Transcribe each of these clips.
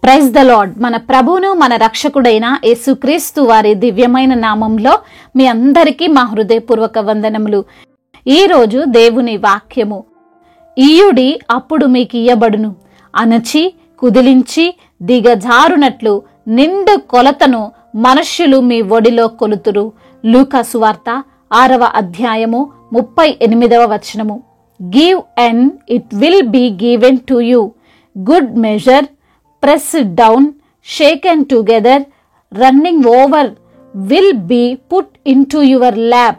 Praise the lord. మన ప్రభువును మన రక్షకుడైన యేసుక్రీస్తు వారి దివ్యమైన నామంలో మీ అందరికీ మా హృదయపూర్వక వందనములు. ఈరోజు దేవుని వాక్యము, ఈయుడి అప్పుడు మీకు ఇయ్యబడును, అణచి కుదిలించి దిగజారునట్లు నిండు కొలతను మనుష్యులు మీ ఒడిలో కొలుతురు. లూకా సువార్త 6వ అధ్యాయము 38వ వచనము. Give and it will be given to you, good measure, press it down, shaken together, running over, will be put into your lap.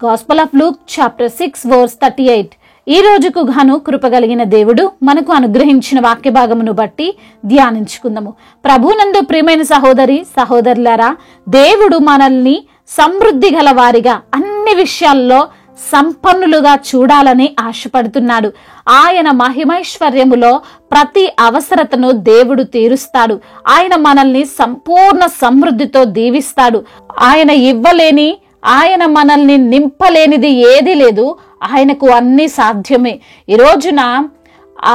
Gospel of Luke chapter 6 verse 38. ఈ రోజుకు గాను కృపగలిగిన దేవుడు మనకు అనుగ్రహించిన వాక్య భాగమును బట్టి ధ్యానించుకుందాము. ప్రభునందు ప్రియమైన సహోదరి సహోదరులారా, దేవుడు మనల్ని సమృద్ధి గల వారిగా అన్ని విషయాల్లో సంపన్నులుగా చూడాలని ఆశపడుతున్నాడు. ఆయన మహిమైశ్వర్యములో ప్రతి అవసరతను దేవుడు తీరుస్తాడు. ఆయన మనల్ని సంపూర్ణ సమృద్ధితో దీవిస్తాడు. ఆయన ఇవ్వలేని, ఆయన మనల్ని నింపలేనిది ఏది లేదు. ఆయనకు అన్ని సాధ్యమే. ఈ రోజున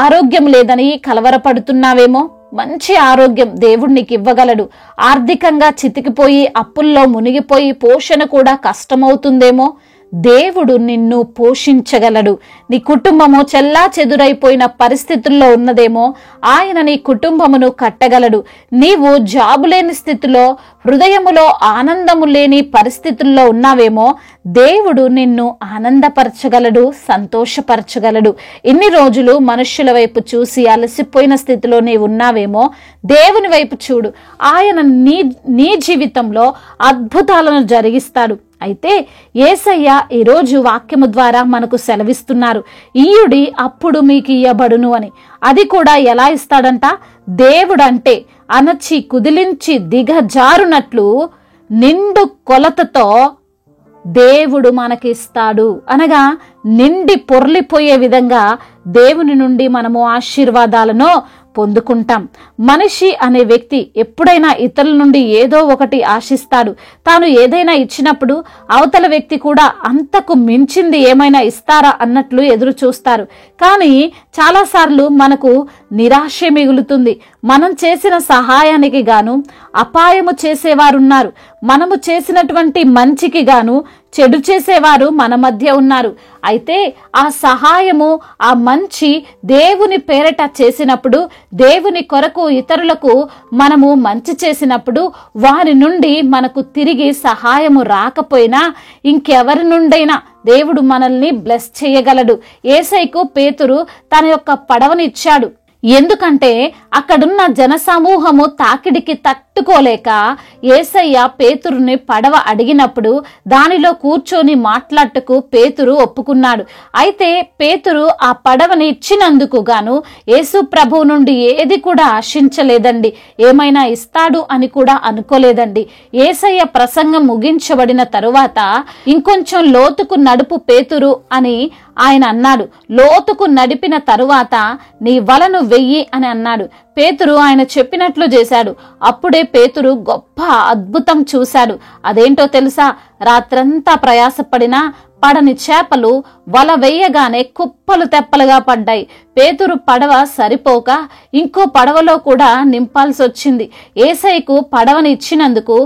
ఆరోగ్యం లేదని కలవరపడుతున్నావేమో, మంచి ఆరోగ్యం దేవుడు నీకు ఇవ్వగలడు. ఆర్థికంగా చితికిపోయి అప్పుల్లో మునిగిపోయి పోషణ కూడా కష్టమవుతుందేమో, దేవుడు నిన్ను పోషించగలడు. నీ కుటుంబము చెల్లా చెదురైపోయిన పరిస్థితుల్లో ఉన్నదేమో, ఆయన నీ కుటుంబమును కట్టగలడు. నీవు జాబు లేని స్థితిలో, హృదయములో ఆనందము లేని పరిస్థితుల్లో ఉన్నావేమో, దేవుడు నిన్ను ఆనందపరచగలడు, సంతోషపరచగలడు. ఇన్ని రోజులు మనుష్యుల వైపు చూసి అలసిపోయిన స్థితిలో నీవు ఉన్నావేమో, దేవుని వైపు చూడు. ఆయన నీ జీవితంలో అద్భుతాలను జరిగిస్తాడు. అయితే యేసయ్య ఈరోజు వాక్యము ద్వారా మనకు సెలవిస్తున్నారు, ఈయుడి అప్పుడు మీకు ఇయ్యబడును అని. అది కూడా ఎలా ఇస్తాడంట? దేవుడంటే అణచి కుదిలించి దిగజారునట్లు నిండు కొలతతో దేవుడు మనకిస్తాడు. అనగా నిండి పొర్లిపోయే విధంగా దేవుని నుండి మనము ఆశీర్వాదాలను పొందుకుంటాం. మనిషి అనే వ్యక్తి ఎప్పుడైనా ఇతరుల నుండి ఏదో ఒకటి ఆశిస్తాడు. తాను ఏదైనా ఇచ్చినప్పుడు అవతల వ్యక్తి కూడా అంతకు మించింది ఏమైనా ఇస్తారా అన్నట్లు ఎదురు చూస్తారు. కానీ చాలాసార్లు మనకు నిరాశ మిగులుతుంది. మనం చేసిన సహాయానికి గాను అపాయము చేసేవారున్నారు. మనము చేసినటువంటి మంచికి గాను చెడు చేసేవారు మన మధ్య ఉన్నారు. అయితే ఆ సహాయము, ఆ మంచి దేవుని పేరట చేసినప్పుడు, దేవుని కొరకు ఇతరులకు మనము మంచి చేసినప్పుడు, వారి నుండి మనకు తిరిగి సహాయము రాకపోయినా ఇంకెవరి నుండైనా దేవుడు మనల్ని బ్లెస్ చేయగలడు. యేసయ్యకు పేతురు తన యొక్క పడవని ఇచ్చాడు. ఎందుకంటే అక్కడున్న జనసమూహము తాకిడికి తట్టుకోలేక యేసయ్య పేతురుని పడవ అడిగినప్పుడు దానిలో కూర్చొని మాట్లాడటకు పేతురు ఒప్పుకున్నాడు. అయితే పేతురు ఆ పడవని ఇచ్చినందుకు గాను యేసు ప్రభువు నుండి ఏది కూడా ఆశించలేదండి. ఏమైనా ఇస్తాడు అని కూడా అనుకోలేదండి. యేసయ్య ప్రసంగం ముగించబడిన తరువాత ఇంకొంచెం లోతుకు నడుపు పేతురు అని ఆయన అన్నాడు. లోతుకు నడిపిన తరువాత నీ వలను వెయ్యి అని అన్నాడు. పేతురు ఆయన చెప్పినట్లు చేశాడు. అప్పుడే పేతురు గొప్ప అద్భుతం చూశాడు. అదేంటో తెలుసా? రాత్రంతా ప్రయాసపడినా పడని చేపలు వల వేయగానే కుప్పలు తెప్పలుగా పడ్డాయి. పేతురు పడవ సరిపోక ఇంకో పడవలో కూడా నింపాల్సి వచ్చింది. యేసయ్యకు పడవని ఇచ్చినందుకు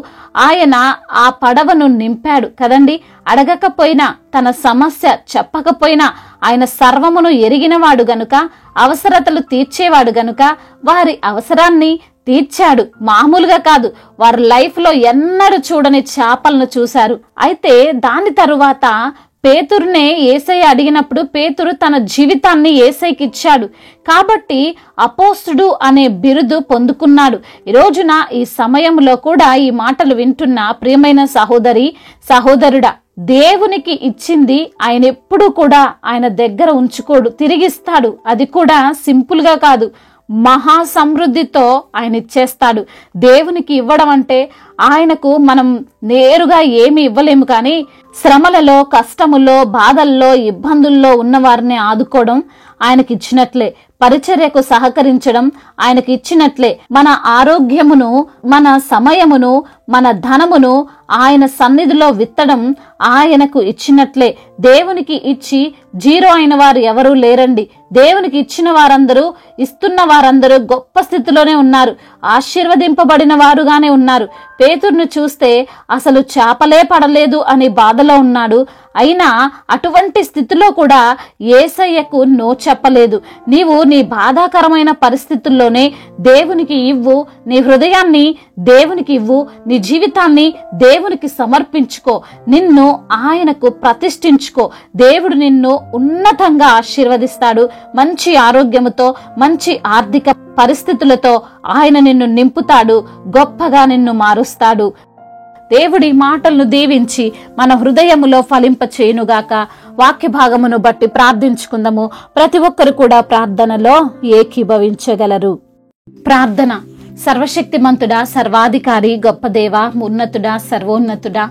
ఆయన ఆ పడవను నింపాడు కదండి. అడగకపోయినా, తన సమస్య చెప్పకపోయినా ఆయన సర్వమును ఎరిగినవాడు గనుక, అవసరతలు తీర్చేవాడు గనుక వారి అవసరాన్ని తీర్చాడు. మామూలుగా కాదు, వారి లైఫ్లో ఎన్నడూ చూడని చేపలను చూశారు. అయితే దాని తరువాత పేతురునే యేసయ్య అడిగినప్పుడు పేతురు తన జీవితాన్ని యేసయ్యకి ఇచ్చాడు. కాబట్టి అపోస్తుడు అనే బిరుదు పొందుకున్నాడు. ఈ రోజున ఈ సమయంలో కూడా ఈ మాటలు వింటున్న ప్రియమైన సహోదరి సహోదరుడా, దేవునికి ఇచ్చింది ఆయన ఎప్పుడూ కూడా ఆయన దగ్గర ఉంచుకోడు, తిరిగిస్తాడు. అది కూడా సింపుల్ గా కాదు, మహా సమృద్ధితో ఆయన ఇచ్చేస్తాడు. దేవునికి ఇవ్వడం అంటే ఆయనకు మనం నేరుగా ఏమి ఇవ్వలేము, కానీ శ్రమలలో, కష్టముల్లో, బాధల్లో, ఇబ్బందుల్లో ఉన్న వారిని ఆదుకోవడం ఆయనకి ఇచ్చినట్లే. పరిచర్యకు సహకరించడం ఆయనకి ఇచ్చినట్లే మన ఆరోగ్యమును, మన సమయమును, మన ధనమును ఆయన సన్నిధిలో విత్తడం ఆయనకు ఇచ్చినట్లే. దేవునికి ఇచ్చి జీరో అయిన వారు ఎవరూ లేరండి. దేవునికి ఇచ్చిన వారందరూ, ఇస్తున్న వారందరూ గొప్ప స్థితిలోనే ఉన్నారు, ఆశీర్వదింపబడిన వారుగానే ఉన్నారు. పేతురును చూస్తే అసలు చేపలే పడలేదు అని బాధలో ఉన్నాడు. అయినా అటువంటి స్థితిలో కూడా యేసయ్యకు నో చెప్పలేదు. నీవు నీ బాధాకరమైన పరిస్థితుల్లోనే దేవునికి ఇవ్వు, నీ హృదయాన్ని దేవునికి ఇవ్వు, నీ జీవితాన్ని దేవునికి సమర్పించుకో, నిన్ను ఆయనకు ప్రతిష్ఠించుకో. దేవుడు నిన్ను ఉన్నతంగా ఆశీర్వదిస్తాడు. మంచి ఆరోగ్యముతో, మంచి ఆర్థిక పరిస్థితులతో ఆయన నిన్ను నింపుతాడు, గొప్పగా నిన్ను మారుస్తాడు. దేవుడి మాటలను దీవించి మన హృదయములో ఫలింప చేయునుగాక. వాక్య భాగమును బట్టి ప్రార్థించుకుందాము. ప్రతి ఒక్కరు కూడా ప్రార్థనలో ఏకీభవించగలరు. ప్రార్థన. సర్వశక్తిమంతుడా, సర్వాధికారి, గొప్ప దేవ, ఉన్నతుడా, సర్వోన్నతుడా,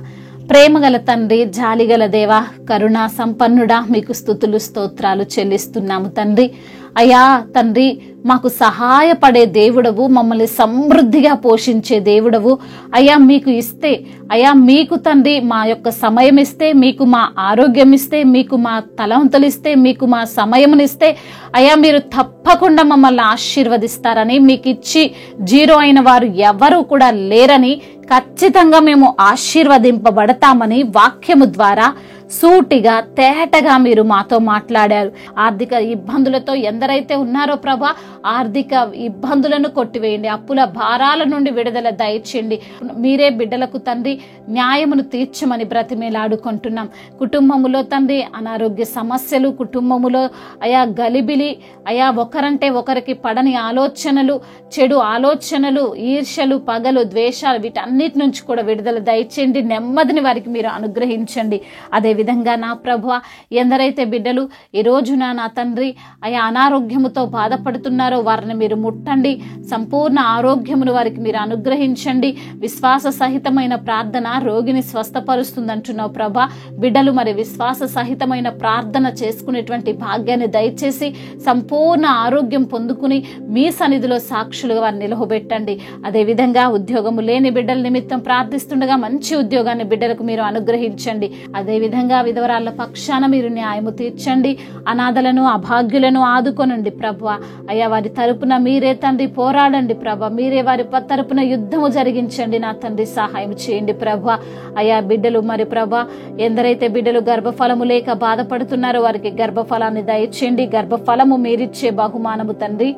ప్రేమగల తండ్రి, జాలిగల దేవ, కరుణా సంపన్నుడా, మీకు స్తుతులు స్తోత్రాలు చెల్లిస్తున్నాము తండ్రి. అయ్యా తండ్రి, మాకు సహాయపడే దేవుడవు, మమ్మల్ని సమృద్ధిగా పోషించే దేవుడవు. అయ్యా మీకు ఇస్తే, అయ్యా మీకు తండ్రి మా యొక్క సమయం ఇస్తే, మీకు మా ఆరోగ్యం ఇస్తే, మీకు మా తలంతులు ఇస్తే, మీకు మా సమయమునిస్తే, అయ్యా మీరు తప్పకుండా మమ్మల్ని ఆశీర్వదిస్తారని, మీకు ఇచ్చి జీరో అయిన వారు ఎవరు కూడా లేరని, ఖచ్చితంగా మేము ఆశీర్వదింపబడతామని వాక్యము ద్వారా సూటిగా తేటగా మీరు మాతో మాట్లాడారు. ఆర్థిక ఇబ్బందులతో ఎందరైతే ఉన్నారో ప్రభా, ఆర్థిక ఇబ్బందులను కొట్టివేయండి, అప్పుల భారాల నుండి విడుదల దయచేయండి. మీరే బిడ్డలకు తండ్రి న్యాయమును తీర్చమని బ్రతిమేలాడుకుంటున్నాం. కుటుంబములో తండ్రి అనారోగ్య సమస్యలు, కుటుంబములో అయా గలిబిలి, అయా ఒకరంటే ఒకరికి పడని ఆలోచనలు, చెడు ఆలోచనలు, ఈర్ష్యలు, పగలు, ద్వేషాలు, వీటన్నిటి నుంచి కూడా విడుదల దయచేయండి. నెమ్మదిని వారికి మీరు అనుగ్రహించండి. అదేవిధంగా నా ప్రభువా, ఎందరైతే బిడ్డలు ఈ రోజున నా తండ్రి అయా అనారోగ్యముతో బాధపడుతున్నారో వారిని మీరు ముట్టండి. సంపూర్ణ ఆరోగ్యమును వారికి మీరు అనుగ్రహించండి. విశ్వాస సహితమైన ప్రార్థన రోగిని స్వస్థపరుస్తుందంటున్నావు ప్రభా. బిడ్డలు మరి విశ్వాస సహితమైన ప్రార్థన చేసుకునేటువంటి భాగ్యాన్ని దయచేసి సంపూర్ణ ఆరోగ్యం పొందుకుని మీ సన్నిధిలో సాక్షులుగా వారిని నిలవబెట్టండి. అదేవిధంగా ఉద్యోగము లేని బిడ్డల నిమిత్తం ప్రార్థిస్తుండగా మంచి ఉద్యోగాన్ని బిడ్డలకు మీరు అనుగ్రహించండి. అదేవిధంగా విధవరాళ్ల పక్షాన మీరు న్యాయము తీర్చండి. అనాథలను, అభాగ్యులను ఆదుకొనండి ప్రభువా. అయ్యా వారి తరపున మీరే తండ్రి పోరాడండి ప్రభా. మీరే వారి తరపున యుద్ధము జరిగించండి నా తండ్రి. సహాయం చేయండి ప్రభువా. అయ్యా బిడ్డలు మరి ప్రభా, ఎందరైతే బిడ్డలు గర్భఫలము లేక బాధపడుతున్నారో వారికి గర్భఫలాన్ని దయచేయండి. గర్భఫలము మీరిచ్చే బహుమానము తండ్రి.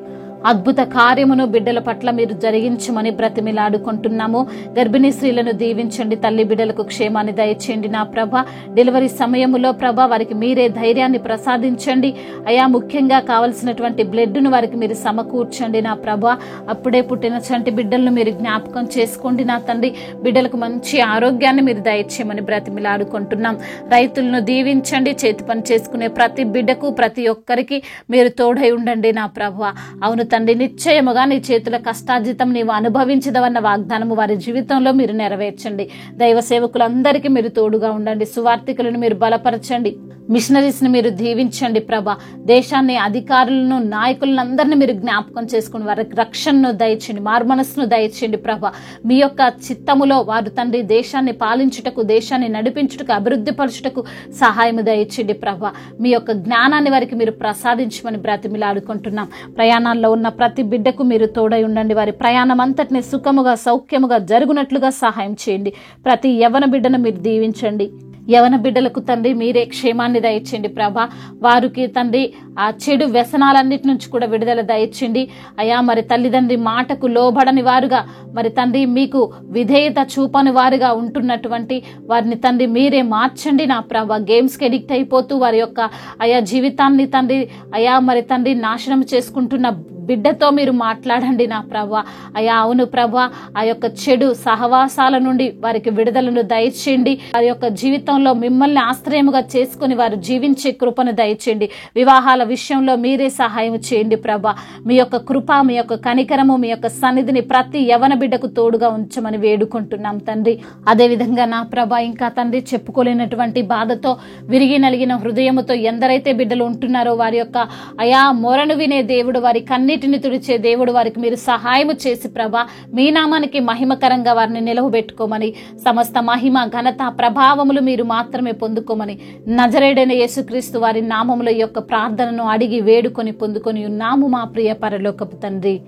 అద్భుత కార్యమును బిడ్డల పట్ల మీరు జరిగించమని బ్రతిమిలాడుకుంటున్నాము. గర్భిణీ స్త్రీలను దీవించండి. తల్లి బిడ్డలకు క్షేమాన్ని దయచేయండి నా ప్రభ. డెలివరీ సమయములో ప్రభ వారికి మీరే ధైర్యాన్ని ప్రసాదించండి. అయా ముఖ్యంగా కావలసినటువంటి బ్లడ్ను వారికి మీరు సమకూర్చండి నా ప్రభ. అప్పుడే పుట్టిన చంటి బిడ్డలను మీరు జ్ఞాపకం చేసుకోండి నా తండ్రి. బిడ్డలకు మంచి ఆరోగ్యాన్ని మీరు దయచేయమని బ్రతిమిలాడుకుంటున్నాం. రైతులను దీవించండి. చేతి పని చేసుకునే ప్రతి బిడ్డకు, ప్రతి ఒక్కరికి మీరు తోడై ఉండండి నా ప్రభ. అవును తండ్రి, నిశ్చయముగా నీ చేతుల కష్టార్జితం నీవు అనుభవించదవన్న వాగ్దానము వారి జీవితంలో మీరు నెరవేర్చండి. దైవ సేవకులందరికీ మీరు తోడుగా ఉండండి. సువార్థికులను మీరు బలపరచండి. మిషనరీస్ ని మీరు దీవించండి ప్రభా. దేశాన్ని, అధికారులను, నాయకులను అందరినీ మీరు జ్ఞాపకం చేసుకుని వారికి రక్షణను దయచేయండి, మార్మనస్సును దయచేయండి ప్రభా. మీ యొక్క చిత్తములో వారు తండ్రి దేశాన్ని పాలించుటకు, దేశాన్ని నడిపించుటకు, అభివృద్ధి పరచుటకు సహాయం దయచేయండి ప్రభా. మీ యొక్క జ్ఞానాన్ని వారికి మీరు ప్రసాదించమని బ్రతిమిలాడుకుంటున్నాం. ప్రయాణాల్లో ఉన్న ప్రతి బిడ్డకు మీరు తోడై ఉండండి. వారి ప్రయాణం అంతటిని సుఖముగా, సౌఖ్యముగా జరుగునట్లుగా సహాయం చేయండి. ప్రతి యవ్వన బిడ్డను మీరు దీవించండి. యవన బిడ్డలకు తండ్రి మీరే క్షేమాన్ని దయచేయండి ప్రభా. వారికి తండ్రి ఆ చెడు వ్యసనాలన్నిటి నుంచి కూడా విడుదల దయచేయండి అయా. మరి తల్లిదండ్రి మాటకు లోబడని వారుగా, మరి తండ్రి మీకు విధేయత చూపని వారుగా ఉంటున్నటువంటి వారిని తండ్రి మీరే మార్చండి నా ప్రభా. గేమ్స్కి ఎడిక్ట్ అయిపోతూ వారి యొక్క అయా జీవితాన్ని తండ్రి అయా మరి తండ్రి నాశనం చేసుకుంటున్న బిడ్డతో మీరు మాట్లాడండి నా ప్రభా. అయా అవును ప్రభా, ఆ యొక్క చెడు సహవాసాల నుండి వారికి విడుదలను దయచేయండి. వారి యొక్క జీవితంలో మిమ్మల్ని ఆశ్రయముగా చేసుకుని వారు జీవించే కృపను దయచేయండి. వివాహాల విషయంలో మీరే సహాయం చేయండి ప్రభా. మీ యొక్క కృప, మీ యొక్క కనికరము, మీ యొక్క సన్నిధిని ప్రతి యవన బిడ్డకు తోడుగా ఉంచమని వేడుకుంటున్నాం తండ్రి. అదేవిధంగా నా ప్రభా ఇంకా తండ్రి చెప్పుకోలేనటువంటి బాధతో, విరిగి నలిగిన హృదయముతో ఎందరైతే బిడ్డలు ఉంటున్నారో వారి యొక్క అయా మొరను వినే దేవుడు, వారి కన్నీటి కన్నీటిని తుడిచే దేవుడు వారికి మీరు సహాయము చేసి ప్రభా మీ నామానికి మహిమకరంగా వారిని నిలవబెట్టుకోమని, సమస్త మహిమ ఘనత ప్రభావములు మీరు మాత్రమే పొందుకోమని నజరేయుడైన యేసుక్రీస్తు వారి నామములో ఈ యొక్క ప్రార్థనను అడిగి వేడుకొని పొందుకొని ఉన్నాము మా ప్రియ పరలోకపు తండ్రి.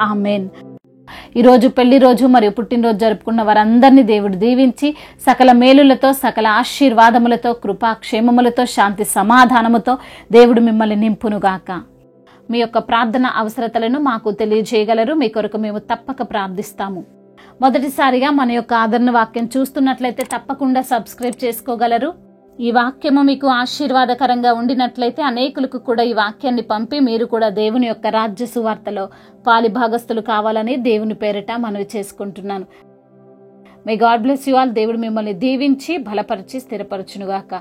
ఆమెన్. ఈరోజు పెళ్లి రోజు మరియు పుట్టినరోజు జరుపుకున్న వారందరినీ దేవుడు దీవించి సకల మేలులతో, సకల ఆశీర్వాదములతో, కృపా క్షేమములతో, శాంతి సమాధానముతో దేవుడు మిమ్మల్ని నింపునుగాక. మీ యొక్క ప్రార్థన అవసరతలను మాకు తెలియజేయగలరు. మీ కొరకు మేము తప్పక ప్రార్థిస్తాము. మొదటిసారిగా మన యొక్క ఆదరణ వాక్యం చూస్తున్నట్లయితే తప్పకుండా సబ్స్క్రైబ్ చేసుకోగలరు. ఈ వాక్యము మీకు ఆశీర్వాదకరంగా ఉండినట్లయితే అనేకులకు కూడా ఈ వాక్యాన్ని పంపి మీరు కూడా దేవుని యొక్క రాజ్య సువార్తలో పాలిభాగస్తులు కావాలని దేవుని పేరిట మనవి చేసుకుంటున్నాను. May God bless you all. దేవుడు మిమ్మల్ని దీవించి బలపరిచి స్థిరపరచునుగాక.